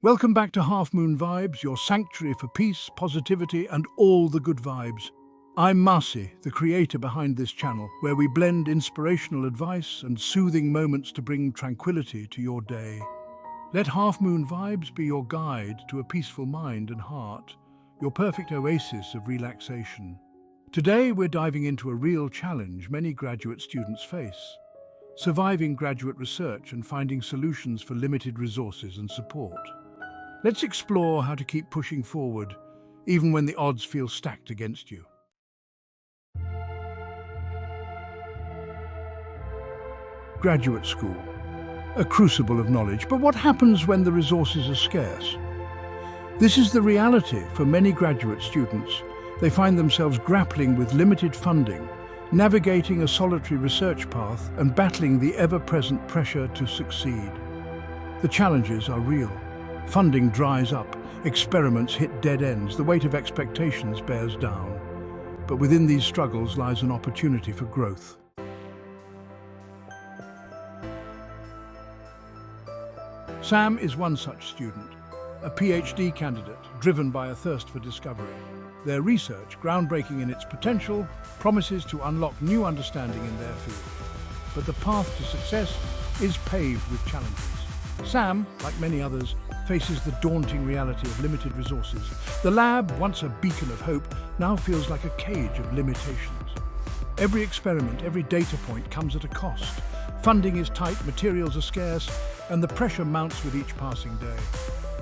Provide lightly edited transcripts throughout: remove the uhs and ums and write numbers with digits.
Welcome back to Half Moon Vibes, your sanctuary for peace, positivity, and all the good vibes. I'm Marcy, the creator behind this channel, where we blend inspirational advice and soothing moments to bring tranquility to your day. Let Half Moon Vibes be your guide to a peaceful mind and heart, your perfect oasis of relaxation. Today, we're diving into a real challenge many graduate students face: surviving graduate research and finding solutions for limited resources and support. Let's explore how to keep pushing forward, even when the odds feel stacked against you. Graduate school, a crucible of knowledge, but what happens when the resources are scarce? This is the reality for many graduate students. They find themselves grappling with limited funding, navigating a solitary research path, and battling the ever-present pressure to succeed. The challenges are real. Funding dries up, experiments hit dead ends, the weight of expectations bears down. But within these struggles lies an opportunity for growth. Sam is one such student, a PhD candidate driven by a thirst for discovery. Their research, groundbreaking in its potential, promises to unlock new understanding in their field. But the path to success is paved with challenges. Sam, like many others, faces the daunting reality of limited resources. The lab, once a beacon of hope, now feels like a cage of limitations. Every experiment, every data point comes at a cost. Funding is tight, materials are scarce, and the pressure mounts with each passing day.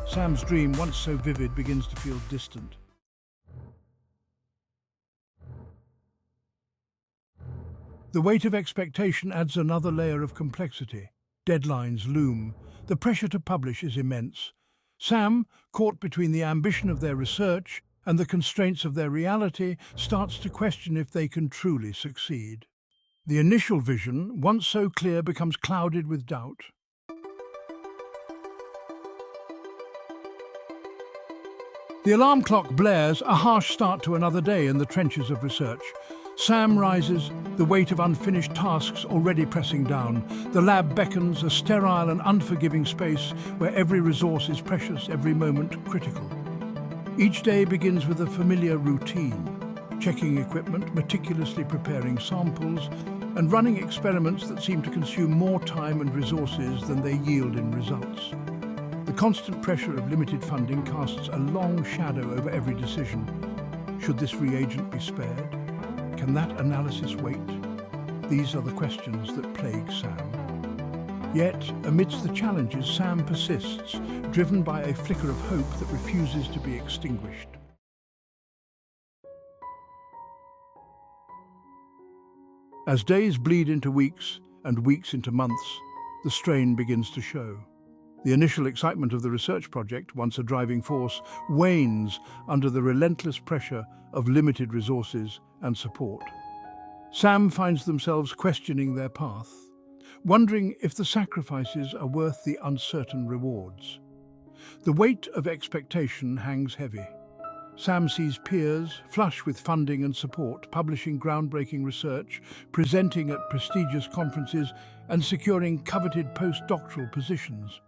Sam's dream, once so vivid, begins to feel distant. The weight of expectation adds another layer of complexity. Deadlines loom. The pressure to publish is immense. Sam, caught between the ambition of their research and the constraints of their reality, starts to question if they can truly succeed. The initial vision, once so clear, becomes clouded with doubt. The alarm clock blares, a harsh start to another day in the trenches of research. Sam rises, the weight of unfinished tasks already pressing down. The lab beckons, a sterile and unforgiving space where every resource is precious, every moment critical. Each day begins with a familiar routine: checking equipment, meticulously preparing samples, and running experiments that seem to consume more time and resources than they yield in results. The constant pressure of limited funding casts a long shadow over every decision. Should this reagent be spared? Can that analysis wait? These are the questions that plague Sam. Yet, amidst the challenges, Sam persists, driven by a flicker of hope that refuses to be extinguished. As days bleed into weeks and weeks into months, the strain begins to show. The initial excitement of the research project, once a driving force, wanes under the relentless pressure of limited resources and support. Sam finds themselves questioning their path, wondering if the sacrifices are worth the uncertain rewards. The weight of expectation hangs heavy. Sam sees peers, flush with funding and support, publishing groundbreaking research, presenting at prestigious conferences, and securing coveted postdoctoral positions.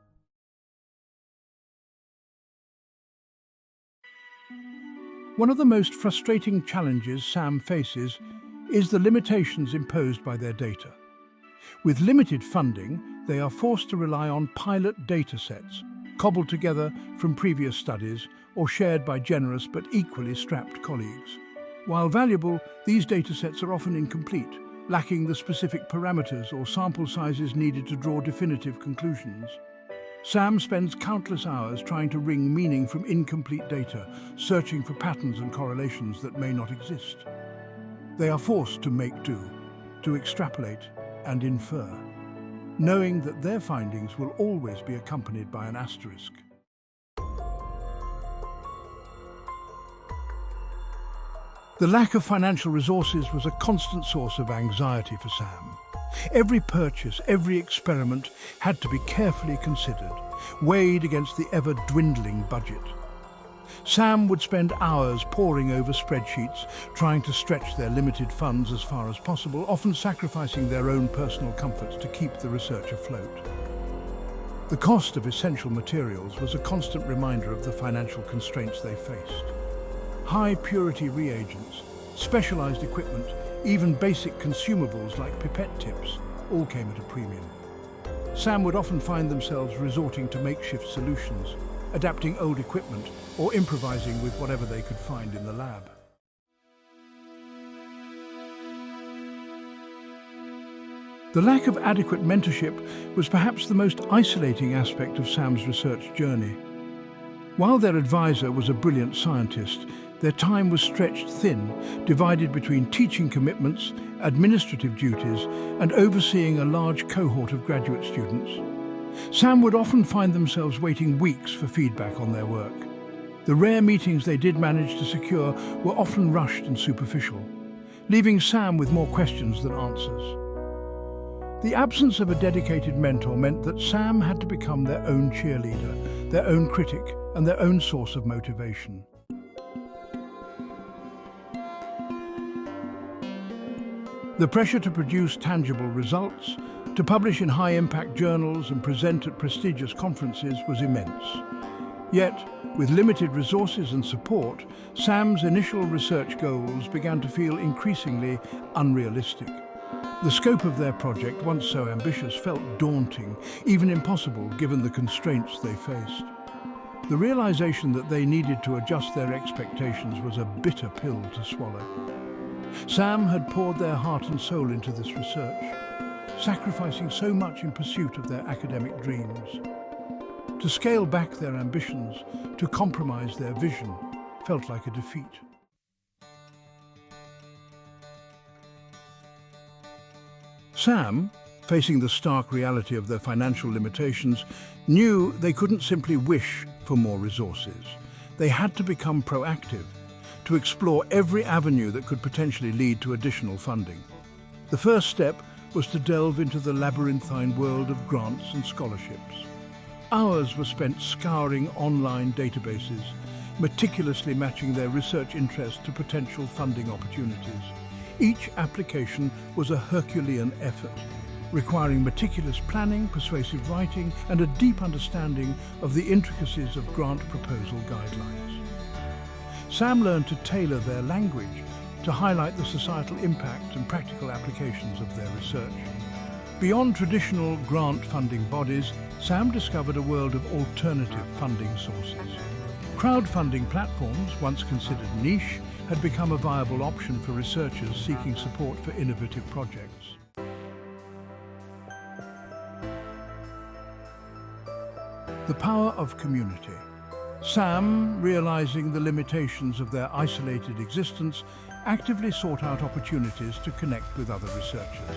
One of the most frustrating challenges Sam faces is the limitations imposed by their data. With limited funding, they are forced to rely on pilot data sets, cobbled together from previous studies or shared by generous but equally strapped colleagues. While valuable, these data sets are often incomplete, lacking the specific parameters or sample sizes needed to draw definitive conclusions. Sam spends countless hours trying to wring meaning from incomplete data, searching for patterns and correlations that may not exist. They are forced to make do, to extrapolate and infer, knowing that their findings will always be accompanied by an asterisk. The lack of financial resources was a constant source of anxiety for Sam. Every purchase, every experiment had to be carefully considered, weighed against the ever-dwindling budget. Sam would spend hours poring over spreadsheets, trying to stretch their limited funds as far as possible, often sacrificing their own personal comforts to keep the research afloat. The cost of essential materials was a constant reminder of the financial constraints they faced. High-purity reagents, specialized equipment, even basic consumables like pipette tips all came at a premium. Sam would often find themselves resorting to makeshift solutions, adapting old equipment or improvising with whatever they could find in the lab. The lack of adequate mentorship was perhaps the most isolating aspect of Sam's research journey. While their advisor was a brilliant scientist, their time was stretched thin, divided between teaching commitments, administrative duties, and overseeing a large cohort of graduate students. Sam would often find themselves waiting weeks for feedback on their work. The rare meetings they did manage to secure were often rushed and superficial, leaving Sam with more questions than answers. The absence of a dedicated mentor meant that Sam had to become their own cheerleader, their own critic, and their own source of motivation. The pressure to produce tangible results, to publish in high-impact journals and present at prestigious conferences was immense. Yet, with limited resources and support, Sam's initial research goals began to feel increasingly unrealistic. The scope of their project, once so ambitious, felt daunting, even impossible given the constraints they faced. The realization that they needed to adjust their expectations was a bitter pill to swallow. Sam had poured their heart and soul into this research, sacrificing so much in pursuit of their academic dreams. To scale back their ambitions, to compromise their vision, felt like a defeat. Sam, facing the stark reality of their financial limitations, knew they couldn't simply wish for more resources. They had to become proactive, to explore every avenue that could potentially lead to additional funding. The first step was to delve into the labyrinthine world of grants and scholarships. Hours were spent scouring online databases, meticulously matching their research interest to potential funding opportunities. Each application was a Herculean effort, requiring meticulous planning, persuasive writing, and a deep understanding of the intricacies of grant proposal guidelines. Sam learned to tailor their language to highlight the societal impact and practical applications of their research. Beyond traditional grant funding bodies, Sam discovered a world of alternative funding sources. Crowdfunding platforms, once considered niche, had become a viable option for researchers seeking support for innovative projects. The power of community. Sam, realizing the limitations of their isolated existence, actively sought out opportunities to connect with other researchers.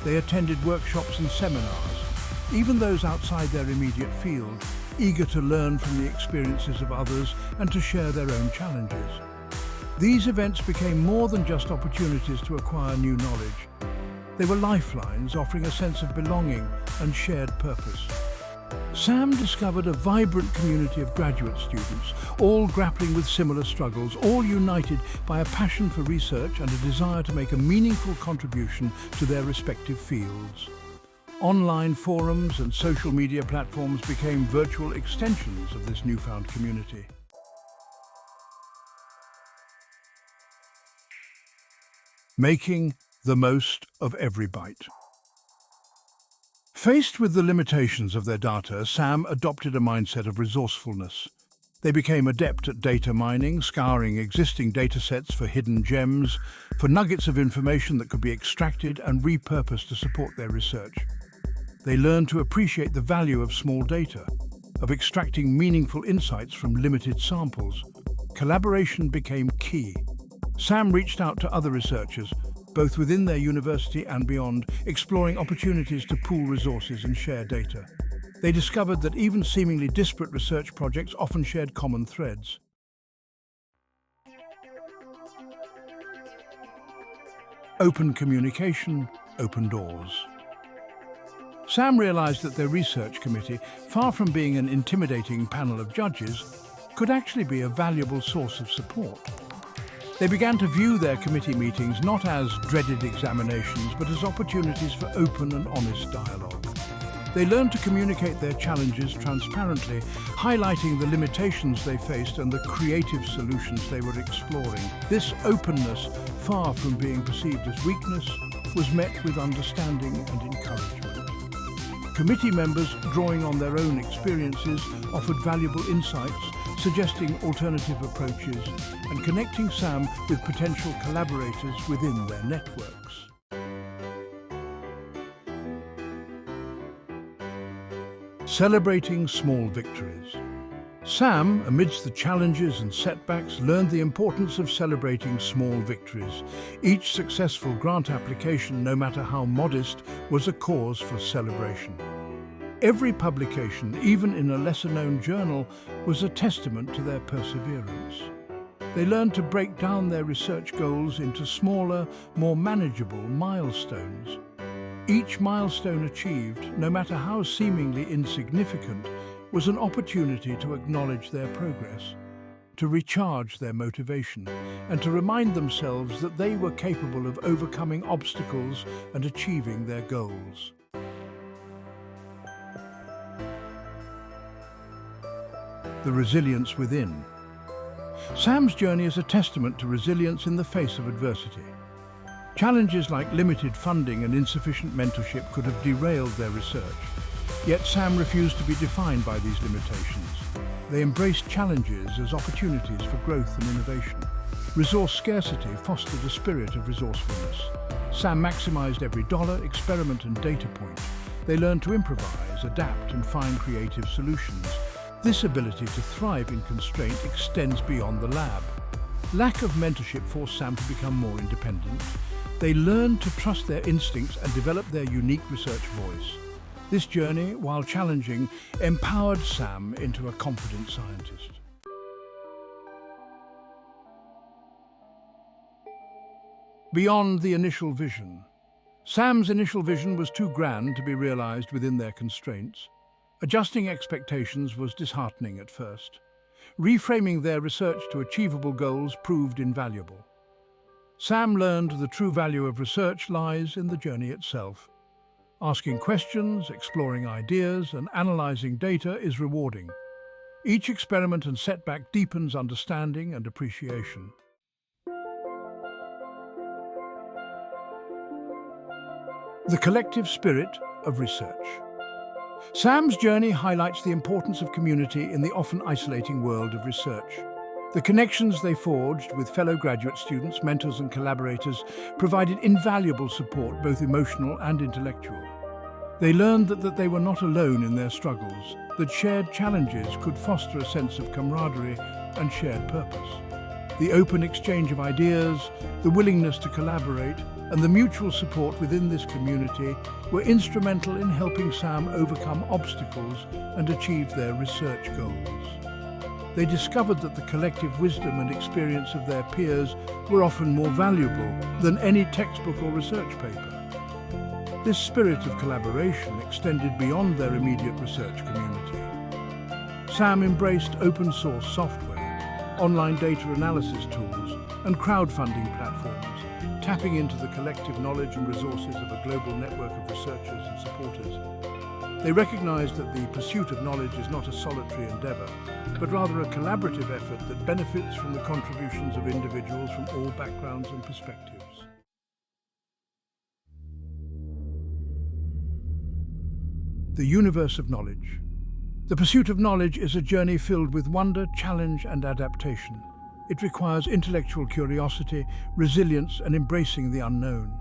They attended workshops and seminars, even those outside their immediate field, eager to learn from the experiences of others and to share their own challenges. These events became more than just opportunities to acquire new knowledge. They were lifelines offering a sense of belonging and shared purpose. Sam discovered a vibrant community of graduate students, all grappling with similar struggles, all united by a passion for research and a desire to make a meaningful contribution to their respective fields. Online forums and social media platforms became virtual extensions of this newfound community. Making the most of every bite. Faced with the limitations of their data, Sam adopted a mindset of resourcefulness. They became adept at data mining, scouring existing datasets for hidden gems, for nuggets of information that could be extracted and repurposed to support their research. They learned to appreciate the value of small data, of extracting meaningful insights from limited samples. Collaboration became key. Sam reached out to other researchers, both within their university and beyond, exploring opportunities to pool resources and share data. They discovered that even seemingly disparate research projects often shared common threads. Open communication, open doors. Sam realized that their research committee, far from being an intimidating panel of judges, could actually be a valuable source of support. They began to view their committee meetings not as dreaded examinations, but as opportunities for open and honest dialogue. They learned to communicate their challenges transparently, highlighting the limitations they faced and the creative solutions they were exploring. This openness, far from being perceived as weakness, was met with understanding and encouragement. Committee members, drawing on their own experiences, offered valuable insights, suggesting alternative approaches and connecting Sam with potential collaborators within their networks. Celebrating small victories. Sam, amidst the challenges and setbacks, learned the importance of celebrating small victories. Each successful grant application, no matter how modest, was a cause for celebration. Every publication, even in a lesser-known journal, was a testament to their perseverance. They learned to break down their research goals into smaller, more manageable milestones. Each milestone achieved, no matter how seemingly insignificant, was an opportunity to acknowledge their progress, to recharge their motivation, and to remind themselves that they were capable of overcoming obstacles and achieving their goals. The resilience within. Sam's journey is a testament to resilience in the face of adversity. Challenges like limited funding and insufficient mentorship could have derailed their research. Yet Sam refused to be defined by these limitations. They embraced challenges as opportunities for growth and innovation. Resource scarcity fostered a spirit of resourcefulness. Sam maximized every dollar, experiment and data point. They learned to improvise, adapt and find creative solutions. This ability to thrive in constraint extends beyond the lab. Lack of mentorship forced Sam to become more independent. They learned to trust their instincts and develop their unique research voice. This journey, while challenging, empowered Sam into a confident scientist. Beyond the initial vision. Sam's initial vision was too grand to be realized within their constraints. Adjusting expectations was disheartening at first. Reframing their research to achievable goals proved invaluable. Sam learned the true value of research lies in the journey itself. Asking questions, exploring ideas, and analyzing data is rewarding. Each experiment and setback deepens understanding and appreciation. The collective spirit of research. Sam's journey highlights the importance of community in the often isolating world of research. The connections they forged with fellow graduate students, mentors and collaborators provided invaluable support, both emotional and intellectual. They learned that they were not alone in their struggles, that shared challenges could foster a sense of camaraderie and shared purpose. The open exchange of ideas, the willingness to collaborate, and the mutual support within this community were instrumental in helping Sam overcome obstacles and achieve their research goals. They discovered that the collective wisdom and experience of their peers were often more valuable than any textbook or research paper. This spirit of collaboration extended beyond their immediate research community. Sam embraced open source software, online data analysis tools, and crowdfunding platforms, tapping into the collective knowledge and resources of a global network of researchers and supporters. They recognized that the pursuit of knowledge is not a solitary endeavor, but rather a collaborative effort that benefits from the contributions of individuals from all backgrounds and perspectives. The universe of knowledge. The pursuit of knowledge is a journey filled with wonder, challenge, and adaptation. It requires intellectual curiosity, resilience, and embracing the unknown.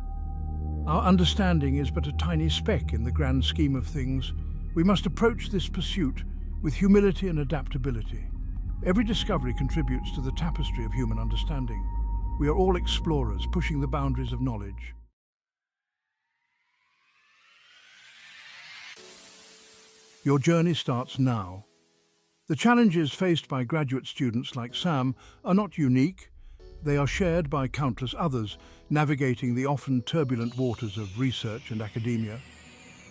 Our understanding is but a tiny speck in the grand scheme of things. We must approach this pursuit with humility and adaptability. Every discovery contributes to the tapestry of human understanding. We are all explorers, pushing the boundaries of knowledge. Your journey starts now. The challenges faced by graduate students like Sam are not unique. They are shared by countless others, navigating the often turbulent waters of research and academia.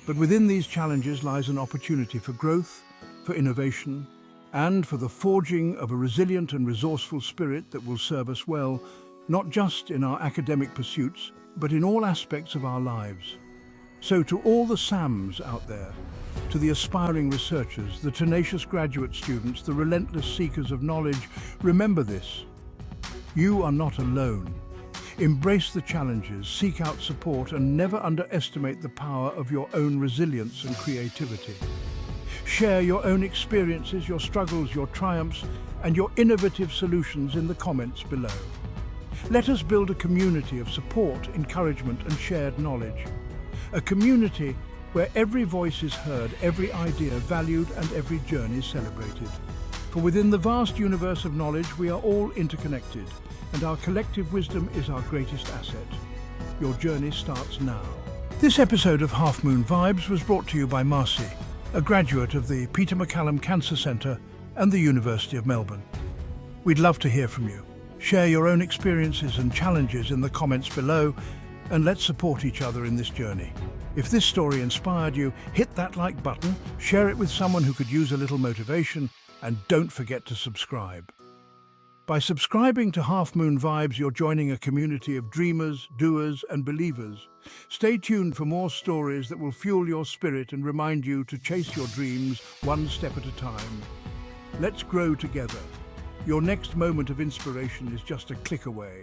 But within these challenges lies an opportunity for growth, for innovation, and for the forging of a resilient and resourceful spirit that will serve us well, not just in our academic pursuits, but in all aspects of our lives. So to all the SAMs out there, to the aspiring researchers, the tenacious graduate students, the relentless seekers of knowledge, remember this: you are not alone. Embrace the challenges, seek out support, and never underestimate the power of your own resilience and creativity. Share your own experiences, your struggles, your triumphs, and your innovative solutions in the comments below. Let us build a community of support, encouragement, and shared knowledge. A community where every voice is heard, every idea valued, and every journey celebrated. For within the vast universe of knowledge, we are all interconnected, and our collective wisdom is our greatest asset. Your journey starts now. This episode of Half Moon Vibes was brought to you by Marcy, a graduate of the Peter MacCallum Cancer Centre and the University of Melbourne. We'd love to hear from you. Share your own experiences and challenges in the comments below, and let's support each other in this journey. If this story inspired you, hit that like button, share it with someone who could use a little motivation, and don't forget to subscribe. By subscribing to Half Moon Vibes, you're joining a community of dreamers, doers, and believers. Stay tuned for more stories that will fuel your spirit and remind you to chase your dreams one step at a time. Let's grow together. Your next moment of inspiration is just a click away.